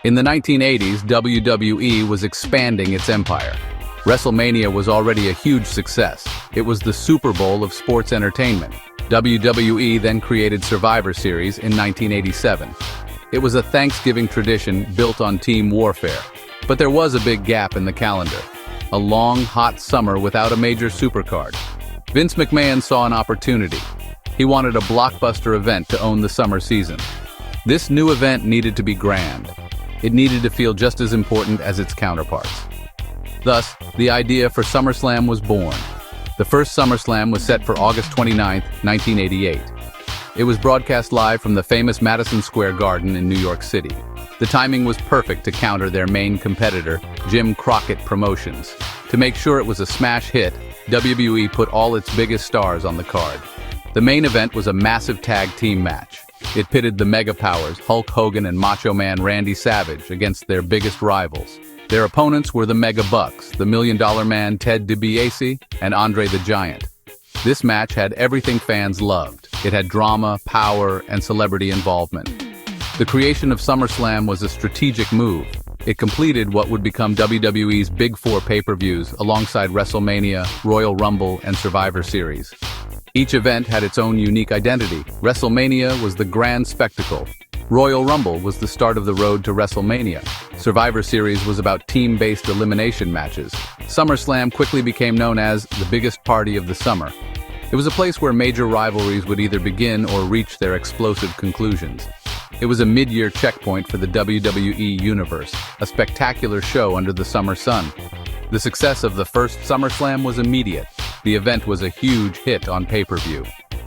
In the 1980s, WWE was expanding its empire. WrestleMania was already a huge success. It was the Super Bowl of sports entertainment. WWE then created Survivor Series in 1987. It was a Thanksgiving tradition built on team warfare. But there was a big gap in the calendar. A long, hot summer without a major supercard. Vince McMahon saw an opportunity. He wanted a blockbuster event to own the summer season. This new event needed to be grand. It needed to feel just as important as its counterparts. Thus, the idea for SummerSlam was born. The first SummerSlam was set for August 29, 1988. It was broadcast live from the famous Madison Square Garden in New York City. The timing was perfect to counter their main competitor, Jim Crockett Promotions. To make sure it was a smash hit, WWE put all its biggest stars on the card. The main event was a massive tag team match. It pitted the Mega Powers, Hulk Hogan and Macho Man Randy Savage, against their biggest rivals. Their opponents were the Mega Bucks, the Million Dollar Man Ted DiBiase, and Andre the Giant. This match had everything fans loved. It had drama, power, and celebrity involvement. The creation of SummerSlam was a strategic move. It completed what would become WWE's Big Four pay-per-views alongside WrestleMania, Royal Rumble, and Survivor Series. Each event had its own unique identity. WrestleMania was the grand spectacle. Royal Rumble was the start of the road to WrestleMania. Survivor Series was about team-based elimination matches. SummerSlam quickly became known as the biggest party of the summer. It was a place where major rivalries would either begin or reach their explosive conclusions. It was a mid-year checkpoint for the WWE Universe, a spectacular show under the summer sun. The success of the first SummerSlam was immediate. The event was a huge hit on pay-per-view.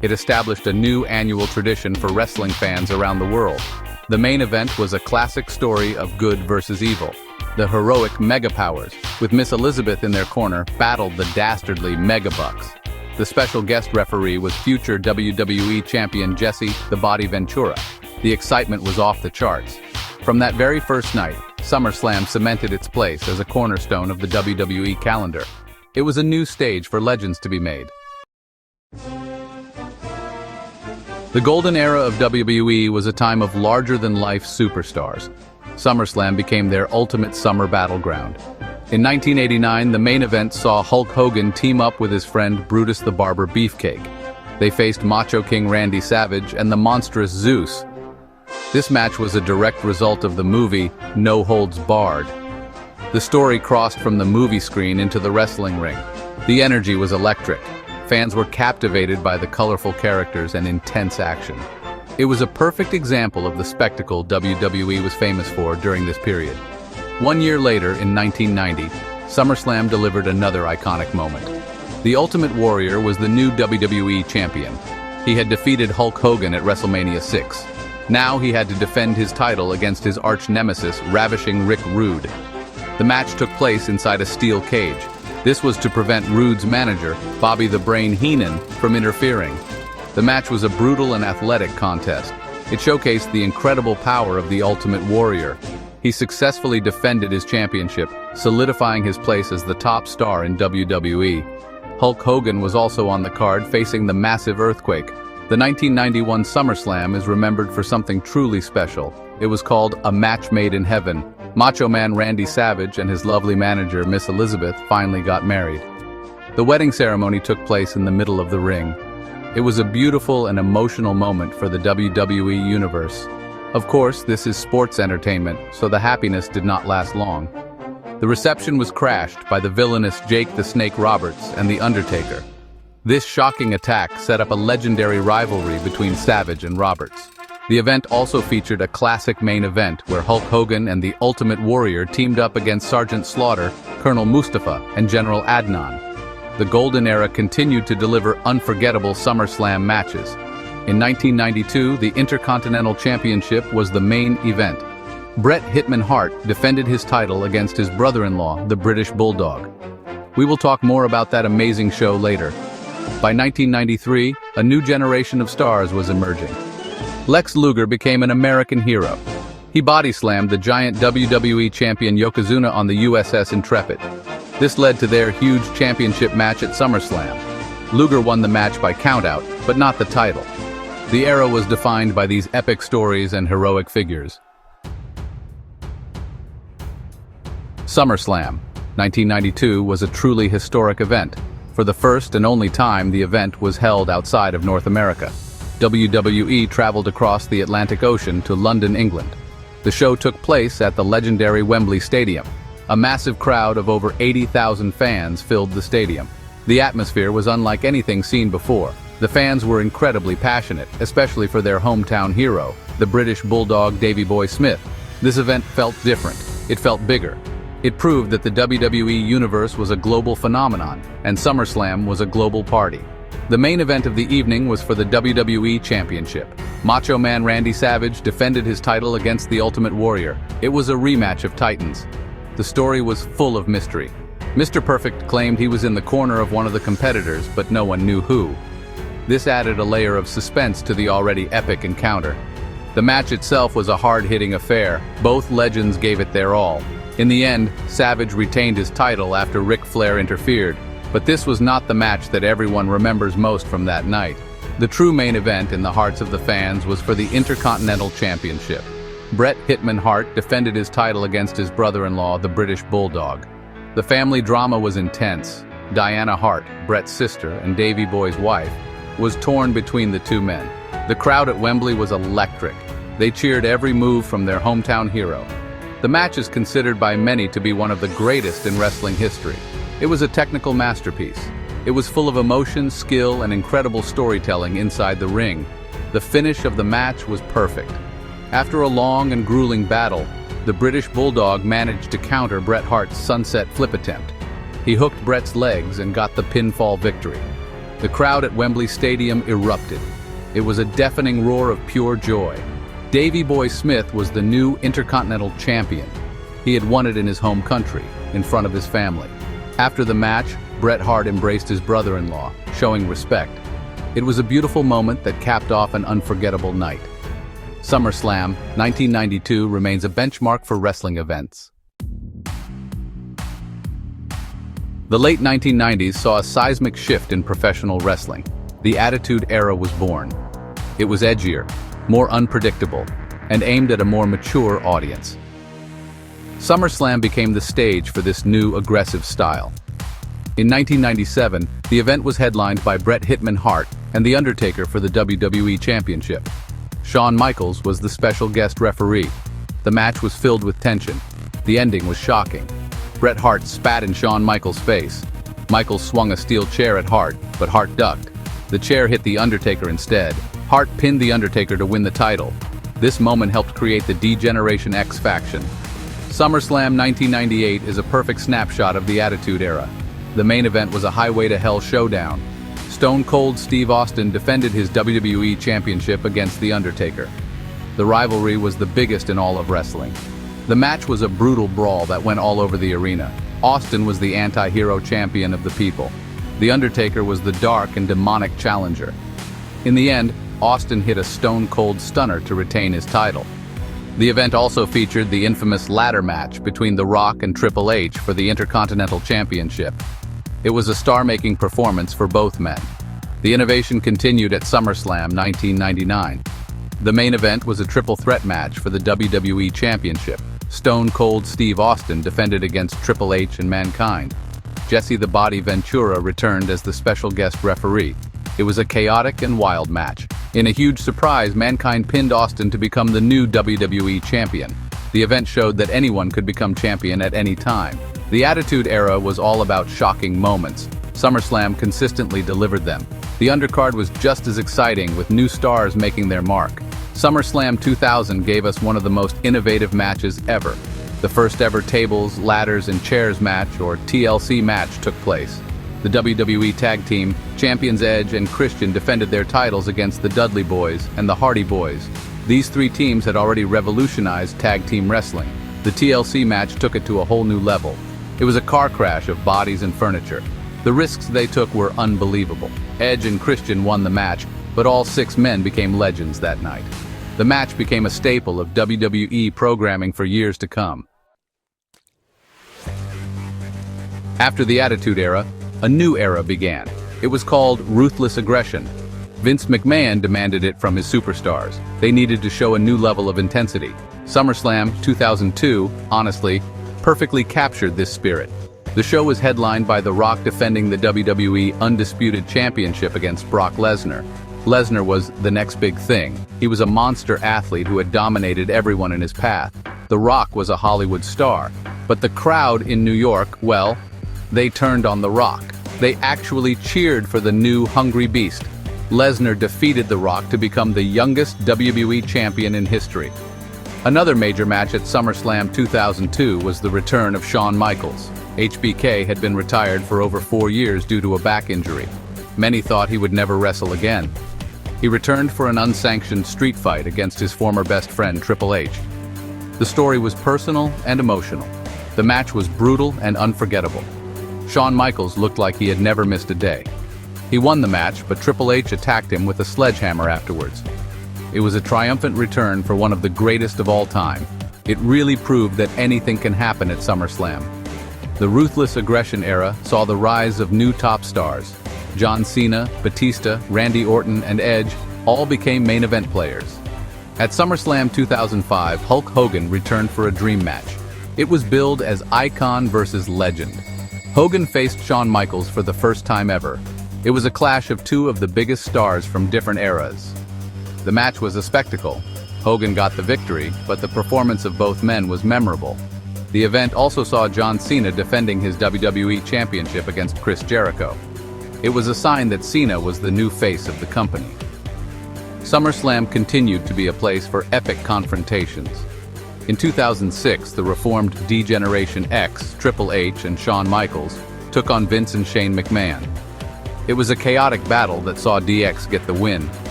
It established a new annual tradition for wrestling fans around the world. The main event was a classic story of good versus evil. The heroic Mega Powers, with Miss Elizabeth in their corner, battled the dastardly Mega Bucks. The special guest referee was future WWE champion Jesse "The Body" Ventura. The excitement was off the charts. From that very first night, SummerSlam cemented its place as a cornerstone of the WWE calendar. It was a new stage for legends to be made. The golden era of WWE was a time of larger-than-life superstars. SummerSlam became their ultimate summer battleground. In 1989, the main event saw Hulk Hogan team up with his friend Brutus the Barber Beefcake. They faced Macho King Randy Savage and the monstrous Zeus. This match was a direct result of the movie No Holds Barred. The story crossed from the movie screen into the wrestling ring. The energy was electric. Fans were captivated by the colorful characters and intense action. It was a perfect example of the spectacle WWE was famous for during this period. 1 year later, in 1990, SummerSlam delivered another iconic moment. The Ultimate Warrior was the new WWE champion. He had defeated Hulk Hogan at WrestleMania 6. Now he had to defend his title against his arch-nemesis, Ravishing Rick Rude. The match took place inside a steel cage. This was to prevent Rude's manager, Bobby the Brain Heenan, from interfering. The match was a brutal and athletic contest. It showcased the incredible power of the Ultimate Warrior. He successfully defended his championship, solidifying his place as the top star in WWE. Hulk Hogan was also on the card, facing the massive Earthquake. The 1991 SummerSlam is remembered for something truly special. It was called a match made in heaven. Macho Man Randy Savage and his lovely manager, Miss Elizabeth, finally got married. The wedding ceremony took place in the middle of the ring. It was a beautiful and emotional moment for the WWE Universe. Of course, this is sports entertainment, so the happiness did not last long. The reception was crashed by the villainous Jake the Snake Roberts and The Undertaker. This shocking attack set up a legendary rivalry between Savage and Roberts. The event also featured a classic main event where Hulk Hogan and the Ultimate Warrior teamed up against Sergeant Slaughter, Colonel Mustafa, and General Adnan. The Golden Era continued to deliver unforgettable SummerSlam matches. In 1992, the Intercontinental Championship was the main event. Bret Hitman Hart defended his title against his brother-in-law, the British Bulldog. We will talk more about that amazing show later. By 1993, a new generation of stars was emerging. Lex Luger became an American hero. He body-slammed the giant WWE champion Yokozuna on the USS Intrepid. This led to their huge championship match at SummerSlam. Luger won the match by countout, but not the title. The era was defined by these epic stories and heroic figures. SummerSlam, 1992 was a truly historic event. For the first and only time, the event was held outside of North America. WWE traveled across the Atlantic Ocean to London, England. The show took place at the legendary Wembley Stadium. A massive crowd of over 80,000 fans filled the stadium. The atmosphere was unlike anything seen before. The fans were incredibly passionate, especially for their hometown hero, the British Bulldog Davey Boy Smith. This event felt different. It felt bigger. It proved that the WWE Universe was a global phenomenon, and SummerSlam was a global party. The main event of the evening was for the WWE Championship. Macho Man Randy Savage defended his title against the Ultimate Warrior. It was a rematch of Titans. The story was full of mystery. Mr. Perfect claimed he was in the corner of one of the competitors, but no one knew who. This added a layer of suspense to the already epic encounter. The match itself was a hard-hitting affair. Both legends gave it their all. In the end, Savage retained his title after Ric Flair interfered, but this was not the match that everyone remembers most from that night. The true main event in the hearts of the fans was for the Intercontinental Championship. Bret Hitman Hart defended his title against his brother-in-law, the British Bulldog. The family drama was intense. Diana Hart, Bret's sister and Davey Boy's wife, was torn between the two men. The crowd at Wembley was electric. They cheered every move from their hometown hero. The match is considered by many to be one of the greatest in wrestling history. It was a technical masterpiece. It was full of emotion, skill, and incredible storytelling inside the ring. The finish of the match was perfect. After a long and grueling battle, the British Bulldog managed to counter Bret Hart's sunset flip attempt. He hooked Bret's legs and got the pinfall victory. The crowd at Wembley Stadium erupted. It was a deafening roar of pure joy. Davey Boy Smith was the new Intercontinental Champion. He had won it in his home country, in front of his family. After the match, Bret Hart embraced his brother-in-law, showing respect. It was a beautiful moment that capped off an unforgettable night. SummerSlam 1992 remains a benchmark for wrestling events. The late 1990s saw a seismic shift in professional wrestling. The Attitude Era was born. It was edgier, more unpredictable, and aimed at a more mature audience. SummerSlam became the stage for this new aggressive style. In 1997, the event was headlined by Bret Hitman Hart and The Undertaker for the WWE Championship. Shawn Michaels was the special guest referee. The match was filled with tension. The ending was shocking. Bret Hart spat in Shawn Michaels' face. Michaels swung a steel chair at Hart, but Hart ducked. The chair hit The Undertaker instead. Hart pinned The Undertaker to win the title. This moment helped create the D-Generation X faction. SummerSlam 1998 is a perfect snapshot of the Attitude Era. The main event was a Highway to Hell showdown. Stone Cold Steve Austin defended his WWE Championship against The Undertaker. The rivalry was the biggest in all of wrestling. The match was a brutal brawl that went all over the arena. Austin was the anti-hero champion of the people. The Undertaker was the dark and demonic challenger. In the end, Austin hit a stone-cold stunner to retain his title. The event also featured the infamous ladder match between The Rock and Triple H for the Intercontinental Championship. It was a star-making performance for both men. The innovation continued at SummerSlam 1999. The main event was a triple threat match for the WWE Championship. Stone Cold Steve Austin defended against Triple H and Mankind. Jesse the Body Ventura returned as the special guest referee. It was a chaotic and wild match. In a huge surprise, Mankind pinned Austin to become the new WWE Champion. The event showed that anyone could become champion at any time. The Attitude Era was all about shocking moments. SummerSlam consistently delivered them. The undercard was just as exciting, with new stars making their mark. SummerSlam 2000 gave us one of the most innovative matches ever. The first ever tables, ladders, and chairs match, or TLC match, took place. The WWE Tag Team, Champions Edge and Christian defended their titles against the Dudley Boys and the Hardy Boys. These three teams had already revolutionized tag team wrestling. The TLC match took it to a whole new level. It was a car crash of bodies and furniture. The risks they took were unbelievable. Edge and Christian won the match, but all 6 men became legends that night. The match became a staple of WWE programming for years to come. After the Attitude Era, a new era began. It was called Ruthless Aggression. Vince McMahon demanded it from his superstars. They needed to show a new level of intensity. SummerSlam 2002, honestly, perfectly captured this spirit. The show was headlined by The Rock defending the WWE Undisputed Championship against Brock Lesnar. Lesnar was the next big thing. He was a monster athlete who had dominated everyone in his path. The Rock was a Hollywood star. But the crowd in New York, well, they turned on The Rock. They actually cheered for the new hungry beast. Lesnar defeated The Rock to become the youngest WWE champion in history. Another major match at SummerSlam 2002 was the return of Shawn Michaels. HBK had been retired for over 4 years due to a back injury. Many thought he would never wrestle again. He returned for an unsanctioned street fight against his former best friend Triple H. The story was personal and emotional. The match was brutal and unforgettable. Shawn Michaels looked like he had never missed a day. He won the match, but Triple H attacked him with a sledgehammer afterwards. It was a triumphant return for one of the greatest of all time. It really proved that anything can happen at SummerSlam. The ruthless aggression era saw the rise of new top stars. John Cena, Batista, Randy Orton, and Edge all became main event players. At SummerSlam 2005, Hulk Hogan returned for a dream match. It was billed as Icon versus Legend. Hogan faced Shawn Michaels for the first time ever. It was a clash of two of the biggest stars from different eras. The match was a spectacle. Hogan got the victory, but the performance of both men was memorable. The event also saw John Cena defending his WWE Championship against Chris Jericho. It was a sign that Cena was the new face of the company. SummerSlam continued to be a place for epic confrontations. In 2006, the reformed D-Generation X, Triple H and Shawn Michaels, took on Vince and Shane McMahon. It was a chaotic battle that saw DX get the win.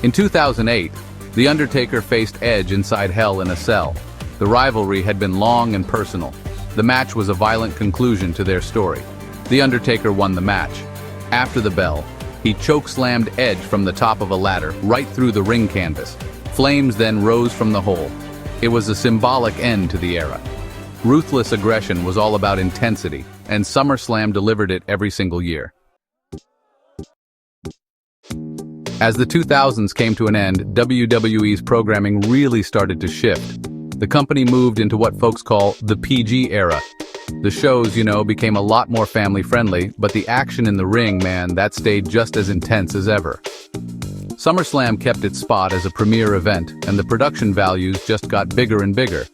In 2008, The Undertaker faced Edge inside Hell in a Cell. The rivalry had been long and personal. The match was a violent conclusion to their story. The Undertaker won the match. After the bell, he chokeslammed Edge from the top of a ladder right through the ring canvas. Flames then rose from the hole. It was a symbolic end to the era. Ruthless aggression was all about intensity, and SummerSlam delivered it every single year. As the 2000s came to an end, WWE's programming really started to shift. The company moved into what folks call the PG era. The shows, became a lot more family-friendly, but the action in the ring, man, that stayed just as intense as ever. SummerSlam kept its spot as a premier event, and the production values just got bigger and bigger.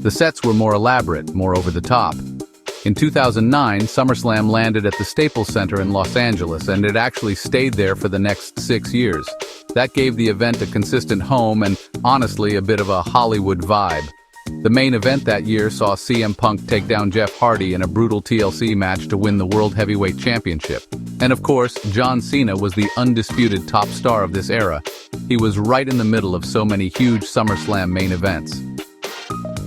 The sets were more elaborate, more over the top. In 2009, SummerSlam landed at the Staples Center in Los Angeles, and it actually stayed there for the next 6 years. That gave the event a consistent home and, honestly, a bit of a Hollywood vibe. The main event that year saw CM Punk take down Jeff Hardy in a brutal TLC match to win the World Heavyweight Championship. And of course, John Cena was the undisputed top star of this era. He was right in the middle of so many huge SummerSlam main events.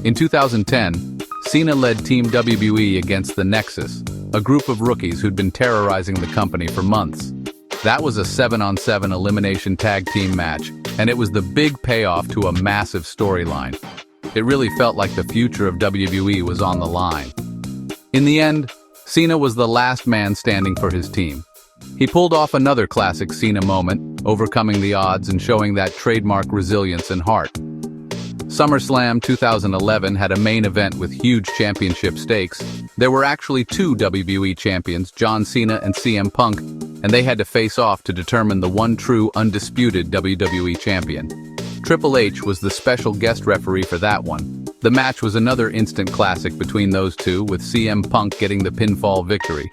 In 2010, Cena led Team WWE against the Nexus, a group of rookies who'd been terrorizing the company for months. That was a 7-on-7 elimination tag team match, and it was the big payoff to a massive storyline. It really felt like the future of WWE was on the line. In the end, Cena was the last man standing for his team. He pulled off another classic Cena moment, overcoming the odds and showing that trademark resilience and heart. SummerSlam 2011 had a main event with huge championship stakes. There were actually two WWE champions, John Cena and CM Punk, and they had to face off to determine the one true undisputed WWE champion. Triple H was the special guest referee for that one. The match was another instant classic between those two, with CM Punk getting the pinfall victory.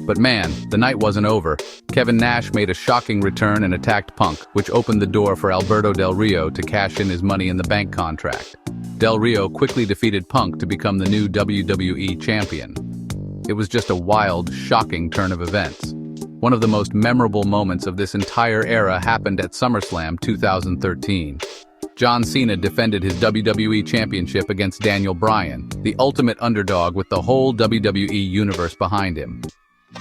But man, the night wasn't over. Kevin Nash made a shocking return and attacked Punk, which opened the door for Alberto Del Rio to cash in his Money in the Bank contract. Del Rio quickly defeated Punk to become the new WWE champion. It was just a wild, shocking turn of events. One of the most memorable moments of this entire era happened at SummerSlam 2013. John Cena defended his WWE Championship against Daniel Bryan, the ultimate underdog with the whole WWE universe behind him.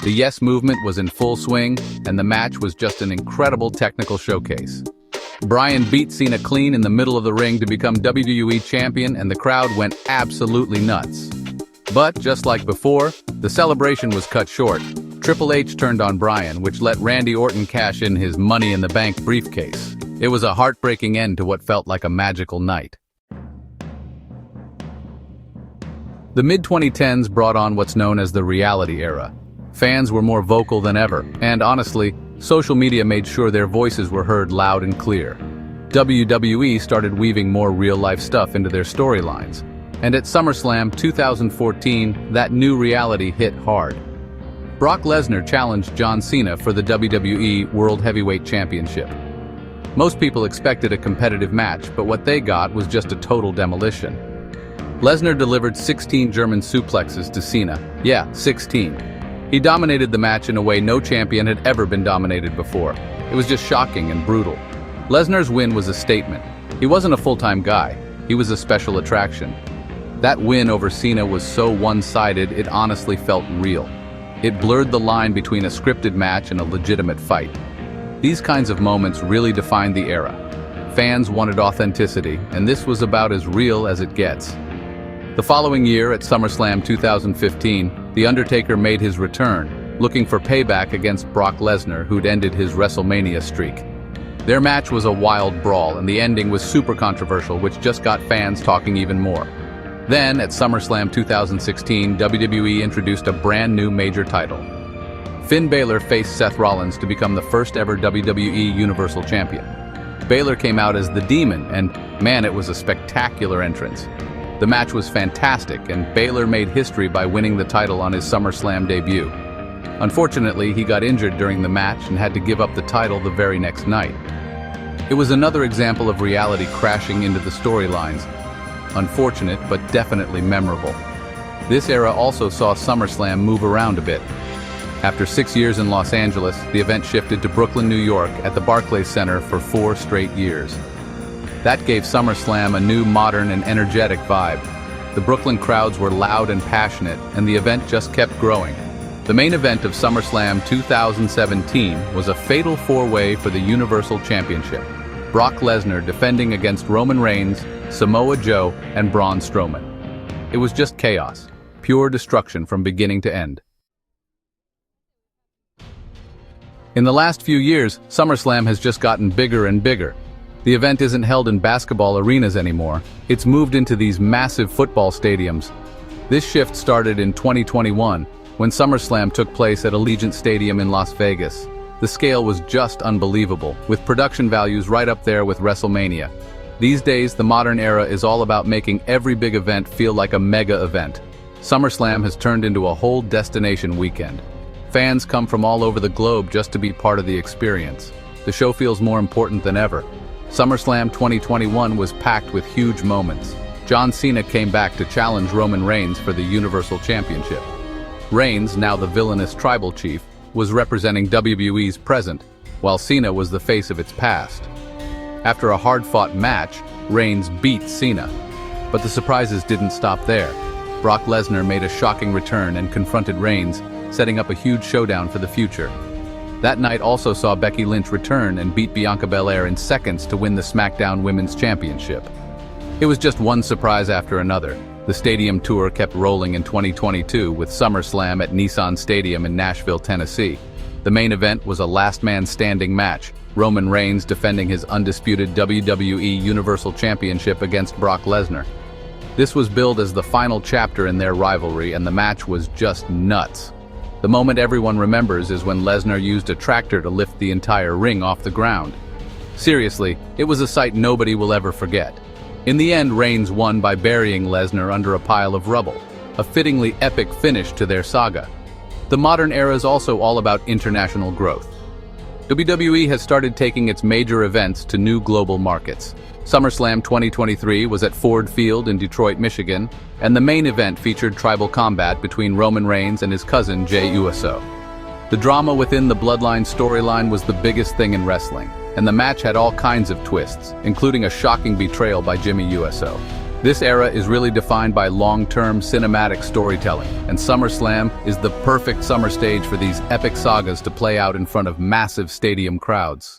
The Yes movement was in full swing, and the match was just an incredible technical showcase. Bryan beat Cena clean in the middle of the ring to become WWE Champion, and the crowd went absolutely nuts. But, just like before, the celebration was cut short. Triple H turned on Bryan, which let Randy Orton cash in his Money in the Bank briefcase. It was a heartbreaking end to what felt like a magical night. The mid-2010s brought on what's known as the reality era. Fans were more vocal than ever, and honestly, social media made sure their voices were heard loud and clear. WWE started weaving more real-life stuff into their storylines. And at SummerSlam 2014, that new reality hit hard. Brock Lesnar challenged John Cena for the WWE World Heavyweight Championship. Most people expected a competitive match, but what they got was just a total demolition. Lesnar delivered 16 German suplexes to Cena. Yeah, 16. He dominated the match in a way no champion had ever been dominated before. It was just shocking and brutal. Lesnar's win was a statement. He wasn't a full-time guy. He was a special attraction. That win over Cena was so one-sided, it honestly felt real. It blurred the line between a scripted match and a legitimate fight. These kinds of moments really defined the era. Fans wanted authenticity, and this was about as real as it gets. The following year, at SummerSlam 2015, The Undertaker made his return, looking for payback against Brock Lesnar, who'd ended his WrestleMania streak. Their match was a wild brawl, and the ending was super controversial, which just got fans talking even more. Then, at SummerSlam 2016, WWE introduced a brand new major title. Finn Balor faced Seth Rollins to become the first ever WWE Universal Champion. Balor came out as the Demon, and man, it was a spectacular entrance. The match was fantastic, and Balor made history by winning the title on his SummerSlam debut. Unfortunately, he got injured during the match and had to give up the title the very next night. It was another example of reality crashing into the storylines. Unfortunate, but definitely memorable. This era also saw SummerSlam move around a bit. After 6 years in Los Angeles, the event shifted to Brooklyn, New York at the Barclays Center for 4 straight years. That gave SummerSlam a new, modern, and energetic vibe. The Brooklyn crowds were loud and passionate, and the event just kept growing. The main event of SummerSlam 2017 was a fatal four-way for the Universal Championship. Brock Lesnar defending against Roman Reigns, Samoa Joe, and Braun Strowman. It was just chaos, pure destruction from beginning to end. In the last few years, SummerSlam has just gotten bigger and bigger. The event isn't held in basketball arenas anymore. It's moved into these massive football stadiums. This shift started in 2021, when SummerSlam took place at Allegiant Stadium in Las Vegas. The scale was just unbelievable, with production values right up there with WrestleMania. These days, the modern era is all about making every big event feel like a mega event. SummerSlam has turned into a whole destination weekend. Fans come from all over the globe just to be part of the experience. The show feels more important than ever. SummerSlam 2021 was packed with huge moments. John Cena came back to challenge Roman Reigns for the Universal Championship. Reigns, now the villainous tribal chief, was representing WWE's present, while Cena was the face of its past. After a hard-fought match, Reigns beat Cena. But the surprises didn't stop there. Brock Lesnar made a shocking return and confronted Reigns, setting up a huge showdown for the future. That night also saw Becky Lynch return and beat Bianca Belair in seconds to win the SmackDown Women's Championship. It was just one surprise after another. The stadium tour kept rolling in 2022 with SummerSlam at Nissan Stadium in Nashville, Tennessee. The main event was a last man standing match, Roman Reigns defending his undisputed WWE Universal Championship against Brock Lesnar. This was billed as the final chapter in their rivalry, and the match was just nuts. The moment everyone remembers is when Lesnar used a tractor to lift the entire ring off the ground. Seriously, it was a sight nobody will ever forget. In the end, Reigns won by burying Lesnar under a pile of rubble, a fittingly epic finish to their saga. The modern era is also all about international growth. WWE has started taking its major events to new global markets. SummerSlam 2023 was at Ford Field in Detroit, Michigan, and the main event featured tribal combat between Roman Reigns and his cousin Jey Uso. The drama within the Bloodline storyline was the biggest thing in wrestling, and the match had all kinds of twists, including a shocking betrayal by Jimmy Uso. This era is really defined by long-term cinematic storytelling, and SummerSlam is the perfect summer stage for these epic sagas to play out in front of massive stadium crowds.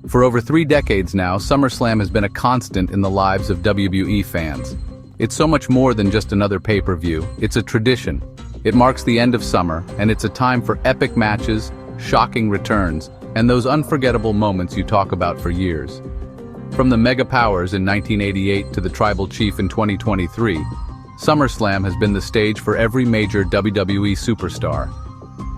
For over 3 decades now, SummerSlam has been a constant in the lives of WWE fans. It's so much more than just another pay-per-view. It's a tradition. It marks the end of summer, and it's a time for epic matches, shocking returns, and those unforgettable moments you talk about for years. From the mega powers in 1988 to the tribal chief in 2023, SummerSlam has been the stage for every major WWE superstar.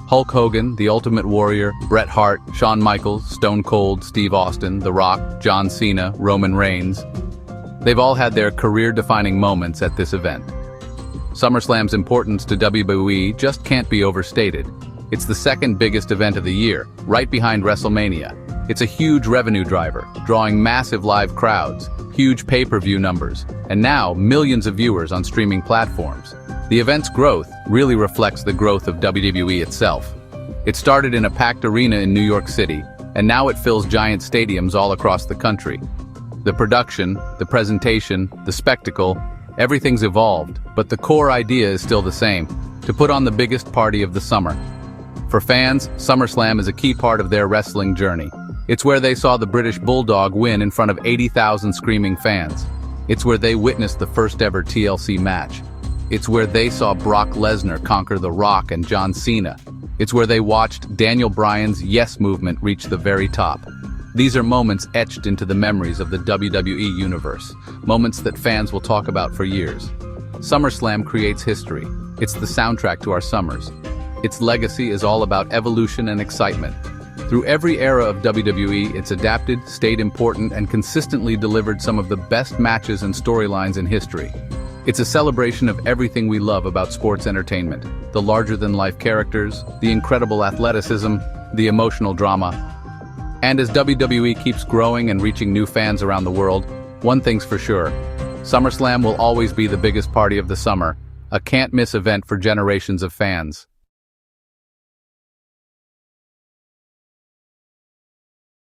Hulk Hogan, The Ultimate Warrior, Bret Hart, Shawn Michaels, Stone Cold, Steve Austin, The Rock, John Cena, Roman Reigns. They've all had their career-defining moments at this event. SummerSlam's importance to WWE just can't be overstated. It's the second biggest event of the year, right behind WrestleMania. It's a huge revenue driver, drawing massive live crowds, huge pay-per-view numbers, and now millions of viewers on streaming platforms. The event's growth really reflects the growth of WWE itself. It started in a packed arena in New York City, and now it fills giant stadiums all across the country. The production, the presentation, the spectacle, everything's evolved, but the core idea is still the same: to put on the biggest party of the summer. For fans, SummerSlam is a key part of their wrestling journey. It's where they saw the British Bulldog win in front of 80,000 screaming fans. It's where they witnessed the first ever TLC match. It's where they saw Brock Lesnar conquer The Rock and John Cena. It's where they watched Daniel Bryan's Yes movement reach the very top. These are moments etched into the memories of the WWE universe, moments that fans will talk about for years. SummerSlam creates history. It's the soundtrack to our summers. Its legacy is all about evolution and excitement. Through every era of WWE, it's adapted, stayed important, and consistently delivered some of the best matches and storylines in history. It's a celebration of everything we love about sports entertainment: the larger-than-life characters, the incredible athleticism, the emotional drama. And as WWE keeps growing and reaching new fans around the world, one thing's for sure: SummerSlam will always be the biggest party of the summer, a can't-miss event for generations of fans.